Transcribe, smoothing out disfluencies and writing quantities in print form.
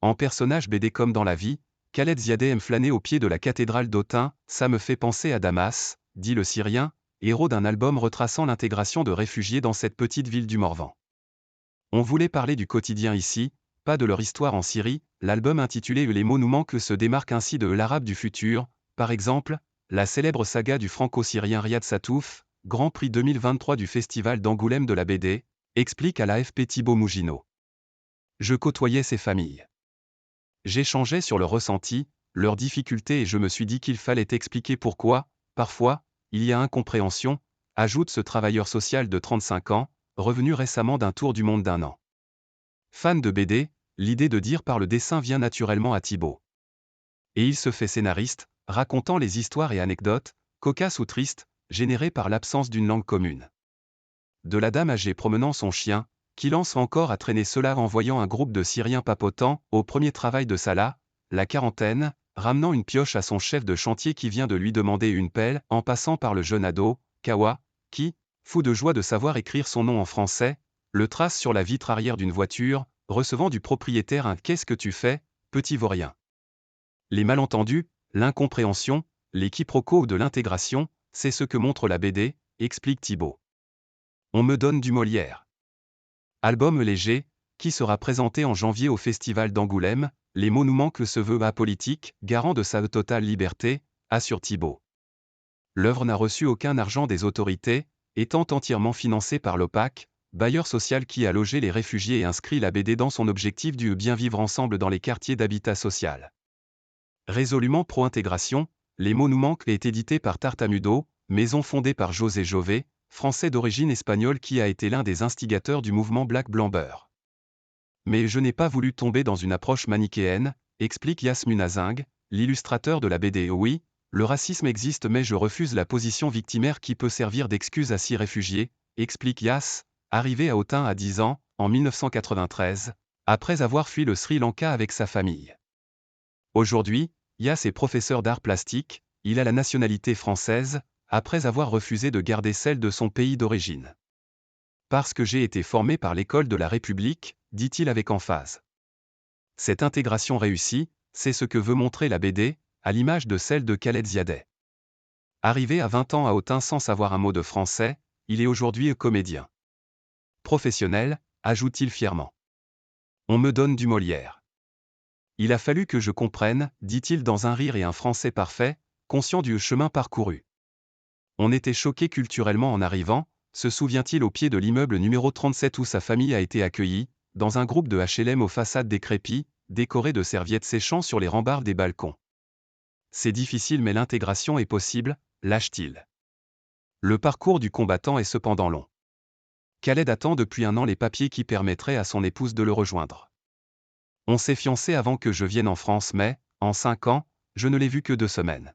En personnage BD comme dans la vie, Khaled Ziadeh aime flâner au pied de la cathédrale d'Autun, ça me fait penser à Damas, dit le Syrien, héros d'un album retraçant l'intégration de réfugiés dans cette petite ville du Morvan. On voulait parler du quotidien ici, pas de leur histoire en Syrie. L'album intitulé Les mots nous manquent se démarque ainsi de l'arabe du futur, par exemple, la célèbre saga du franco-syrien Riyad Sattouf, Grand Prix 2023 du Festival d'Angoulême de la BD, explique à l'AFP Thibaut Mougineau. Je côtoyais ces familles. J'échangeais sur leurs ressentis, leurs difficultés et je me suis dit qu'il fallait expliquer pourquoi, parfois, il y a incompréhension, ajoute ce travailleur social de 35 ans, revenu récemment d'un tour du monde d'1 an. Fan de BD, l'idée de dire par le dessin vient naturellement à Thibaut. Et il se fait scénariste, racontant les histoires et anecdotes, cocasses ou tristes, générées par l'absence d'une langue commune. De la dame âgée promenant son chien, qui lance encore à traîner cela en voyant un groupe de Syriens papotant, au premier travail de Salah, la quarantaine, ramenant une pioche à son chef de chantier qui vient de lui demander une pelle, en passant par le jeune ado, Kawa, qui, fou de joie de savoir écrire son nom en français, le trace sur la vitre arrière d'une voiture, recevant du propriétaire un « Qu'est-ce que tu fais, petit vaurien ?» Les malentendus, l'incompréhension, les quiproquos de l'intégration, c'est ce que montre la BD, explique Thibaut. On me donne du Molière. Album léger, qui sera présenté en janvier au Festival d'Angoulême, Les mots nous manquent se veut apolitique, garant de sa totale liberté, assure Thibaut. L'œuvre n'a reçu aucun argent des autorités, étant entièrement financée par l'OPAC, bailleur social qui a logé les réfugiés et inscrit la BD dans son objectif du bien vivre ensemble dans les quartiers d'habitat social. Résolument pro-intégration, Les mots nous manquent est édité par Tartamudo, maison fondée par José Jové, Français d'origine espagnole qui a été l'un des instigateurs du mouvement Black Blanc Beurre. Mais je n'ai pas voulu tomber dans une approche manichéenne, explique Yasmine Azing, l'illustrateur de la BD. Oui, le racisme existe mais je refuse la position victimaire qui peut servir d'excuse à 6 réfugiés, explique Yas, arrivé à Autun à 10 ans, en 1993, après avoir fui le Sri Lanka avec sa famille. Aujourd'hui, Yas est professeur d'art plastique, il a la nationalité française, après avoir refusé de garder celle de son pays d'origine. Parce que j'ai été formé par l'école de la République, dit-il avec emphase. Cette intégration réussie, c'est ce que veut montrer la BD, à l'image de celle de Khaled Ziadeh. Arrivé à 20 ans à Autun sans savoir un mot de français, il est aujourd'hui comédien. Professionnel, ajoute-t-il fièrement. On me donne du Molière. Il a fallu que je comprenne, dit-il dans un rire et un français parfait, conscient du chemin parcouru. On était choqué culturellement en arrivant, se souvient-il au pied de l'immeuble numéro 37 où sa famille a été accueillie, dans un groupe de HLM aux façades décrépies, décorés de serviettes séchant sur les rambardes des balcons. C'est difficile mais l'intégration est possible, lâche-t-il. Le parcours du combattant est cependant long. Khaled attend depuis 1 an les papiers qui permettraient à son épouse de le rejoindre. On s'est fiancés avant que je vienne en France mais, en 5 ans, je ne l'ai vu que 2 semaines.